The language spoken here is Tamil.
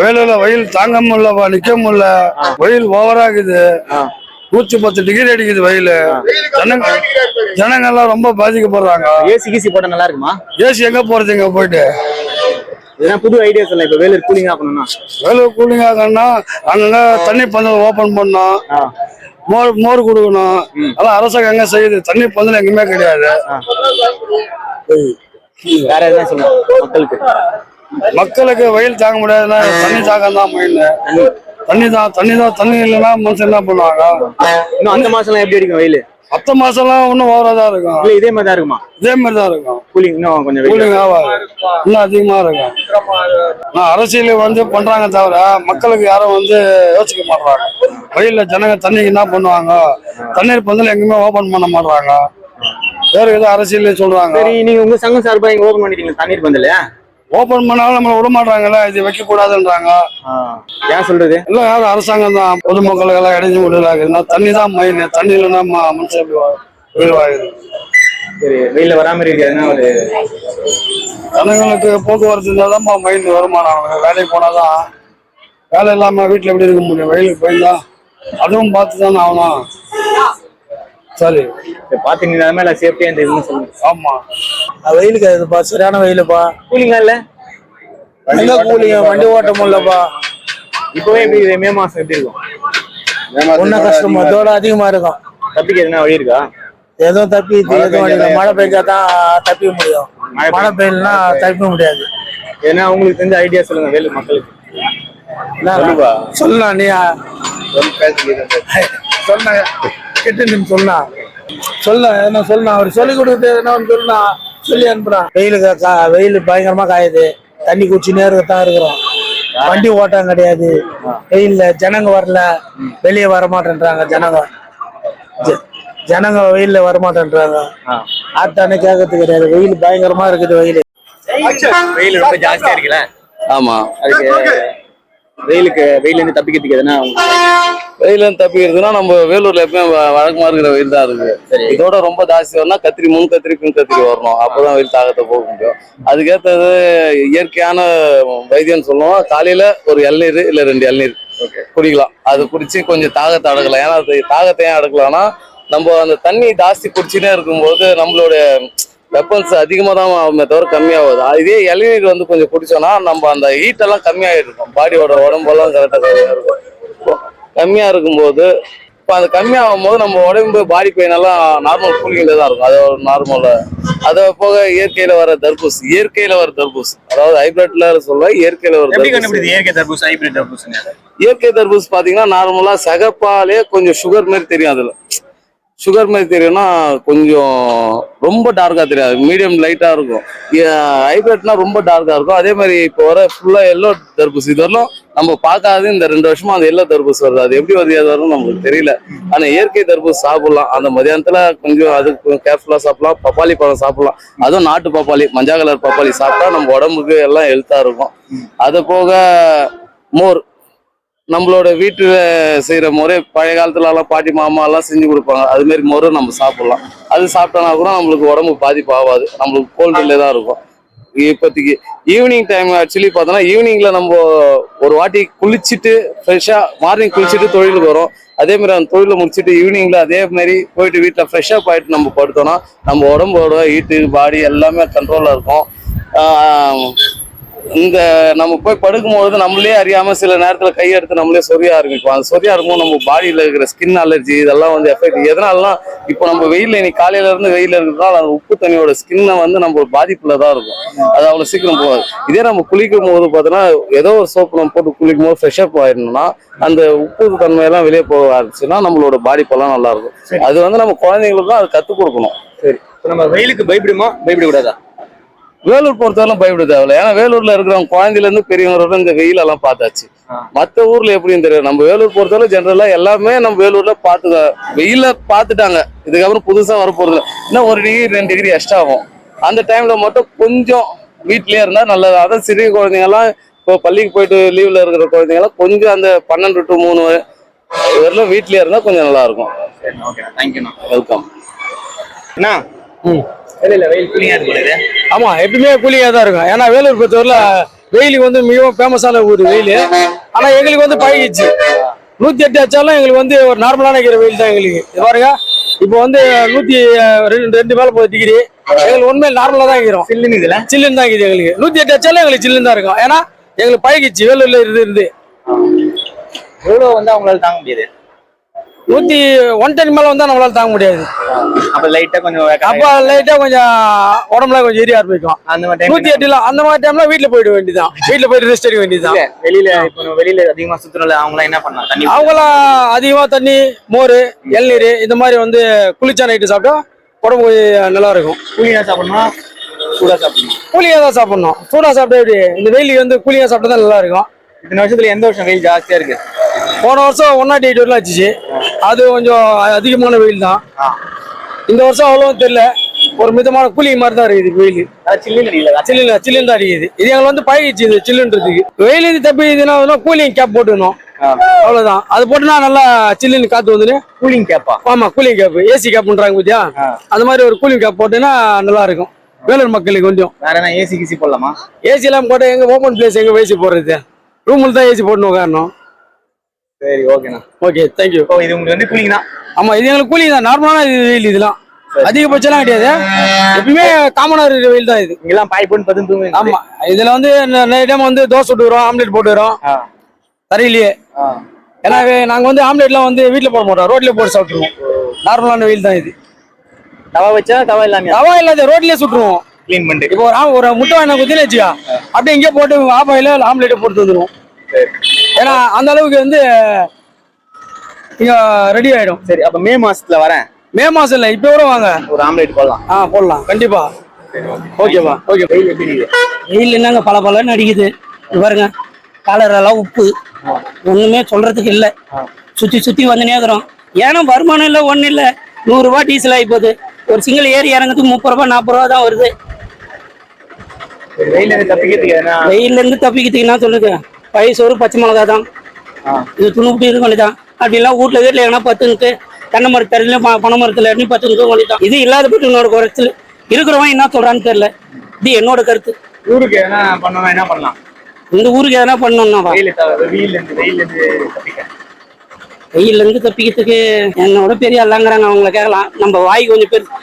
வேலூர்ல வெயில் தாங்க முடியலப்பா, நிக்க முடியல. வெயில் ஓவராகுது. 110 டிகிரி அடிக்குது வெயில். ஜனங்க எல்லாம் ரொம்ப பாதிக்கப்படுறாங்க. ஏசி கீசி போட்டா நல்லா இருக்குமா? ஏசி எங்க போறதுங்க போயிட்டு? புது ஐடியா சொல்ல. இப்ப வேலூர் கூலிங் ஆகணும்னா, வேலூர் கூலிங் ஆகணும்னா அங்க தண்ணி பந்தல் ஓபன் பண்ணணும், மோர் கொடுக்கணும். அதெல்லாம் அரசாங்கம் எங்க செய்யுது? தண்ணி பந்தல் எங்குமே கிடையாது. வேற எதுனா சொல்லுங்க மக்களுக்கு வெயில் தாங்க முடியாதுன்னா தண்ணி தாக்கம் தான் மெயின். தண்ணி இல்லைன்னா மனுஷன் என்ன பண்ணுவாங்க? இன்னும் அந்த மாசம் எப்படி அடிக்கும் வெயில்? மத்த மாசம்லாம் இன்னும் ஓவரா தான் இருக்கும். இதே மாதிரி தான் இருக்குமா? இதே மாதிரி தான் இருக்கும். கூலிங் இன்னும் கொஞ்சம் கூலிங் ஆகாது, இன்னும் அதிகமா இருக்கும். அரசியல் பண்றாங்க தவிர மக்களுக்கு யாரும் யோசிக்க மாட்டாங்க. வெயில்ல ஜனங்க தண்ணிக்கு என்ன பண்ணுவாங்க? தண்ணீர் பந்தல் எங்குமே ஓபன் பண்ண மாட்டாங்க. வேற ஏதோ அரசியல் சொல்றாங்க. சரி, நீங்க உங்க சங்கம் சார்பா இங்க ஓபன் பண்ணிட்டீங்க தண்ணீர் பந்தல். ஓபன் பண்ணாலும் நம்மள விட மாட்டாங்கல்ல, இது வைக்க கூடாதுன்றாங்க. ஏன் சொல்றது? இல்ல, யாரும் அரசாங்கம் தான் பொதுமக்களுக்கு எல்லாம் இடைஞ்சு முடியல. தண்ணி தான் மெயின். தண்ணி இல்லைன்னா மனுஷன் உயிர்வாயுது. சரி, வெயில வராம இருக்கிறதுனா ஒரு ஜனங்களுக்கு போக்குவரத்து இருந்தாதான் மெயின் வருமானம். அவங்க வேலைக்கு போனாதான். வேலை இல்லாம வீட்டுல எப்படி இருக்க முடியும்? வெயிலுக்கு போயிருந்தா அதுவும் பார்த்து தானே ஆகணும். சரி, பாத்தீங்கன்னா சேஃப்டியா இந்த சொல்லுங்க. ஆமா, வெயிலுக்கு அதுப்பா, சரியான வெயிலுப்பா. கூலிங்கா இல்ல? எங்க கூலிங்க? வண்டி ஓட்ட முடியலப்பா. இப்பவே எப்படி மே மாசம் எப்படி இருக்கும்? ஒன்னும் கஷ்டமா அதோட அதிகமா இருக்கும். தப்பிக்க எதுனா வழி இருக்கா? எதுவும் தப்பி எதுவும் வழி இல்லை. மழை பெய்ஞ்சாதான் தப்பிக்க முடியும். மழை பெய்யலன்னா தப்பிக்க முடியாது. ஏன்னா உங்களுக்கு தெரிஞ்ச ஐடியா சொல்லுங்க வேலூர் மக்களுக்கு. சொல்லலாம். நீ சொன்ன கிட்ட சொன்னா என்ன சொல்லணும்? அவர் சொல்லி கொடுத்து எதனா சொல்லா சொல்லி அனுப்புறான். வெயில் பயங்கரமா காயுது. தண்ணி குடிச்சுனே இருக்கத்தான் இருக்கிறோம். வண்டி ஓட்டம் கிடையாது. வெயில்ல ஜனங்க வரல, வெளியே வரமாட்டேன்றாங்க. ஜனங்க வெயில்ல வரமாட்டேன்றாங்க. ஆட்டானே கேட்கறது கிடையாது. வெயில் பயங்கரமா இருக்குது. வெயில் ரொம்ப ஜாஸ்தியா இருக்குல்ல? ஆமா, அதுக்கு வெயில இருந்து தப்பிக்கிறதுக்கு எதுனா வெயில இருந்து தப்பிக்கிறதுனா நம்ம வேலூர்ல எப்பயும் வழக்கமா இருக்கிற வெயில் தான் இருக்கு. இதோட ரொம்ப ஜாஸ்தி வரணும்னா கத்திரி, முன் கத்திரி, பின் கத்திரி வரணும். அப்பதான் வெயில் தாக்கத்தை போக முடியும். அதுக்கேற்றது இயற்கையான வைத்தியம் சொல்லுவோம். காலையில ஒரு இளநீர் இல்ல 2 இளநீர் குடிக்கலாம். அது குடிச்சு கொஞ்சம் தாகத்தை அடக்கலாம். ஏன்னா தாகத்தை ஏன் அடக்கலாம்னா, நம்ம அந்த தண்ணி ஜாஸ்தி குடிச்சுட்டே இருக்கும்போது நம்மளோட வெப்பன்ஸ் அதிகமாக தான் ஆகுமே தவிர கம்மியாகுது. இதே இளநீர் கொஞ்சம் குடிச்சோம்னா நம்ம அந்த ஹீட்டெல்லாம் கம்மியாகிட்டு இருக்கும். பாடியோட உடம்பெல்லாம் கரெக்டாக இருக்கும். கம்மியாக இருக்கும்போது இப்போ அது கம்மியாகும் போது நம்ம உடம்பு பாடி பெயின் எல்லாம் நார்மல் கூலிங்கில் தான் இருக்கும். அது ஒரு நார்மலாக. அதை போக இயற்கையில் வர தர்பூஸ், அதாவது ஹைபிரிட்ல சொல்ல இயற்கையில் வர இயற்கை தர்பூஸ் பார்த்தீங்கன்னா நார்மலாக சகப்பாலே கொஞ்சம் சுகர் மாதிரி தெரியும். அதில் சுகர் மாதிரி தெரியும்னா கொஞ்சம் ரொம்ப டார்க்கா தெரியாது, மீடியம் லைட்டா இருக்கும். ஹைபிரிட்னா ரொம்ப டார்க்கா இருக்கும். அதே மாதிரி இப்போ வர ஃபுல்லா எல்லோ தர்பூஸ். இது வரலாம் நம்ம பார்க்காது. இந்த 2 வருஷமா அந்த எல்லோ தர்பூஸ் வருது. அது எப்படி வருது அது வரும் நம்மளுக்கு தெரியல. ஆனா இயற்கை தர்பூஸ் சாப்பிடலாம். அந்த மதியானத்துல கொஞ்சம் அதுக்கு கேர்ஃபுல்லா சாப்பிடலாம். பப்பாளி பழம் சாப்பிடலாம். அதுவும் நாட்டு பப்பாளி, மஞ்சள் கலர் பப்பாளி சாப்பிட்டா நம்ம உடம்புக்கு எல்லாம் ஹெல்த்தா இருக்கும். அது போக மோர், நம்மளோட வீட்டுல செய்யற முறை பழைய காலத்துல எல்லாம் பாட்டி மாமா எல்லாம் செஞ்சு கொடுப்பாங்க. அது மாதிரி முறை நம்ம சாப்பிடலாம். அது சாப்பிட்டோம்னா கூட நம்மளுக்கு உடம்பு பாதிப்பு ஆகாது. நம்மளுக்கு கோல்டுல தான் இருக்கும். இப்போதைக்கு ஈவினிங் டைம் ஆக்சுவலி பார்த்தோம்னா ஈவினிங்ல நம்ம ஒரு வாட்டி குளிச்சுட்டு ஃப்ரெஷ்ஷா மார்னிங் குளிச்சுட்டு தொழிலுக்கு வரோம். அதே மாதிரி அந்த தொழிலை முடிச்சுட்டு ஈவினிங்ல அதே மாதிரி போயிட்டு வீட்டில் ஃப்ரெஷ்ஷாக போயிட்டு நம்ம படுத்தோம்னா நம்ம உடம்போட ஹீட்டு பாடி எல்லாமே கண்ட்ரோலா இருக்கும். இந்த நம்ம போய் படுக்கும்போது நம்மளே அறியாம சில நேரத்துல கையெடுத்து நம்மளே சொரிய ஆரம்பிப்போம். அது சொரிய ஆரம்பிக்கும் நம்ம பாடியில இருக்கிற ஸ்கின் அலர்ஜி இதெல்லாம் எஃபெக்ட். எதனாலலாம் இப்போ நம்ம வெயில இன்னைக்கு காலையில இருந்து வெயில இருக்கிறதால அந்த உப்பு தண்ணியோட ஸ்கின்னை நம்ம பாதிப்புல தான் இருக்கும். அது அவ்வளவு சீக்கிரம் போகாது. இதே நம்ம குளிக்கும் போது பார்த்தோன்னா ஏதோ ஒரு சோப்பு நம்ம போட்டு குளிக்கும் போது ஃப்ரெஷ்அப் ஆயிடணும்னா அந்த உப்பு தன்மையெல்லாம் வெளியே போக ஆரம்பிச்சுன்னா நம்மளோட பாதிப்பெல்லாம் நல்லா இருக்கும். அது நம்ம குழந்தைங்களுக்கு தான் அது கற்றுக் கொடுக்கணும். சரி, நம்ம வெயிலுக்கு பயப்படக்கூடாதா? வேலூர் பொறுத்தவரை பயப்பட தேவையில்ல. ஏன்னா வேலூர்ல இருக்கிறவங்க குழந்தையில இருந்து பெரியவங்களோட இந்த வெயிலெல்லாம் பார்த்தாச்சு. மற்ற ஊர்ல எப்படின்னு தெரியும். நம்ம வேலூர் பொறுத்தவரை ஜென்ரலா எல்லாமே நம்ம வேலூர்ல வெயில பார்த்துட்டாங்க. இதுக்கப்புறம் புதுசா வர போறது இன்னும் 1 டிகிரி 2 டிகிரி எக்ஸ்ட்ரா ஆகும். அந்த டைம்ல மட்டும் கொஞ்சம் வீட்லயே இருந்தா நல்லது. அதான் சிறிய குழந்தைங்க எல்லாம் இப்போ பள்ளிக்கு போயிட்டு லீவ்ல இருக்கிற குழந்தைங்க எல்லாம் கொஞ்சம் அந்த 12 to 3 வரலும் வீட்லயே இருந்தா கொஞ்சம் நல்லா இருக்கும். வெல்கம். ஆமா, எப்பவுமே கூலிங்கா தான் இருக்கும். ஏன்னா வேலூர் பொறுத்தவரையில வெயிலுக்கு வந்து மிகவும் ஃபேமஸான ஊர் வெயில். ஆனா எங்களுக்கு வந்து பழகிடுச்சு. 108 அடிச்சாலும் எங்களுக்கு வந்து ஒரு நார்மலான இருக்கிற வெயில் தான் எங்களுக்கு. இது பாருங்க, இப்போ வந்து 102 மேல போகுது டிகிரி. எங்களுக்கு உண்மையில் நார்மலா தான் இருக்கிறோம். சில்லுன்னு இதுல சில்லுன்னு தான் இருக்குது எங்களுக்கு. 108 அடிச்சாலும் எங்களுக்கு சில்லுன்னு தான் இருக்கும். ஏன்னா எங்களுக்கு பழகிடுச்சு வேலூர்ல இருந்து. எவ்வளவு வந்து அவங்களால தாங்க முடியாது? 110 மேல வந்தா நம்மளால தாங்க முடியாது. அப்ப லைட்டா கொஞ்சம் அப்ப லைட்டா கொஞ்சம் உடம்புல கொஞ்சம் எரிய ஆரம்பிக்கும். அந்த மாதிரி 108 அந்த மாதிரி டைம்ல வீட்டுல போயிட வேண்டியதான். வீட்டுல போயிட்டு ரெஸ்ட் எடுக்க வேண்டியதான். வெளியில இப்போ வெளியில அதிகமா சுத்துறல அவங்க என்ன பண்ணலாம்? தண்ணி அவங்களாம் அதிகமா தண்ணி, மோர், இளநீர் இந்த மாதிரி வந்து குளிர்ச்சான ஐட்டம் சாப்பிட்டா உடம்பு கொஞ்சம் நல்லா இருக்கும். கூலிங்கா சாப்பிடணுமா சூடா சாப்பிடணும்? கூலிங்கா தான் சாப்பிடணும். சூடா சாப்பிட்டா எப்படி? இந்த வெயிலுக்கு வந்து கூலிங்கா சாப்பிட்டா தான் நல்லா இருக்கும். இத்தனை வருஷத்துல எந்த வருஷம் வெயில் ஜாஸ்தியா இருக்கு? போன வருஷம் 108 வரலாம் ஆச்சு. அது கொஞ்சம் அதிகமான வெயில் தான். இந்த வருஷம் அவ்வளோ தெரியல. ஒரு மிதமான கூலிங் மாதிரி தான் இருக்குது வெயில். சில்லுன்னு தான் அடிக்குது. இது எங்களுக்கு வந்து பழகிடுச்சு இது சில்லுன்றதுக்கு. வெயில் தப்பிதுன்னா கூலிங் கேப் போட்டுக்கணும், அவ்வளவுதான். அது போட்டுனா நல்லா சில்லுன்னு காத்து வந்துன்னு. கூலிங் கேப்பா? ஆமா, கூலிங் கேப். ஏசி கேப்ன்றாங்க பாத்தியா, அந்த மாதிரி ஒரு கூலிங் கேப் போட்டுன்னா நல்லா இருக்கும் வேலூர் மக்களுக்கு. கொஞ்சம் வேற என்ன ஏசி கிசி போடலாமா? ஏசி எல்லாம் போட்டு எங்க ஓப்பன் பிளேஸ் எங்க ஏசி போடுறது? ரூம்ல தான் ஏசி போட்டு உட்காரணும். சரி, ஓகேண்ணா. Okay, thank you. ஓ, இது உங்களுக்கு வந்து கூலிங் தான்? ஆமா, இது எங்களுக்கு கூலிங் தான். நார்மலான வெயில் இதெல்லாம். அதிகபட்சம்லாம் கிடையாது. எப்பயுமே காமனா இருக்கிற வெயில் தான் இது. இங்கெல்லாம் பாய் போட்டு பதும் தூங்குவீங்க? ஆமா, இதுல வந்து டைம் வந்து தோசை சுட்டுக்கிறோம், ஆம்லெட் போட்டுக்கிறோம் தரையிலேயே. ஏன்னா நாங்க வந்து ஆம்லெட்லாம் வந்து வீட்டுல போட மாட்டோம், ரோட்லயே போட்டு சாப்பிட்டுருவோம். நார்மலான வெயில் தான் இது. தவா வச்சா தவா இல்லாம? தவா இல்லாத ரோட்லயே சுட்டுருவோம். கிளீன் பண்ணிட்டு இப்போ ஒரு முட்டை வாங்கின குத்தினு வச்சுக்கா, அப்படியே இங்கே போட்டு ஆப்பாயில ஆம்லெட்டை போட்டு வந்துடுவோம். ஏன்னா அந்த அளவுக்கு வந்து இங்க ரெடி ஆயிடும். சரி, அப்ப மே மாசத்துல வரேன். மே மாசம் இல்ல, இப்ப கூட வாங்க, ஒரு ஆம்லெட் போடலாம். போடலாம் கண்டிப்பா. ஓகேவா? ஓகே. வெயில் எப்படி இருக்குது? வெயில் என்னங்க பல பலன்னு அடிக்குது. இது பாருங்க, காலரெல்லாம் உப்பு, ஒண்ணுமே சொல்றதுக்கு இல்லை. சுத்தி சுத்தி வந்துனே இருக்கிறோம். ஏன்னா வருமானம் இல்லை, ஒன்றும் இல்லை. 100 ரூபாய் டீசல் ஆகி போகுது. ஒரு சிங்கிள் ஏறி இறங்குறதுக்கு 30 ரூபாய் 40 ரூபா தான் வருது. வெயில இருந்து தப்பிக்கிறதுக்கு என்ன? வெயில இருந்து தப்பிக்கிறதுக்கு என்ன சொல்லுது? பைசோறு பச்சை மிளகா தான். இது துணுப்பிட்டு இது பண்ணிதான். அப்படிலாம் வீட்டுல எங்கன்னா 10 தென்னை மரத்துல பனை மரத்துல 10 பண்ணிதான். இது இல்லாத போட்டு என்னோட குறைச்சல். இருக்கிறவன் என்ன சொல்றான்னு தெரியல. இது என்னோட கருத்து. ஊருக்கு எதனா பண்ணணும், என்ன பண்ணலாம்? இந்த ஊருக்கு எதனா பண்ணணும்னா வெயில இருந்து தப்பிக்கிறதுக்கு என்னோட பெரிய அல்லாங்கிறாங்க. அவங்கள கேட்கலாம். நம்ம வாய் கொஞ்சம் பெருசு.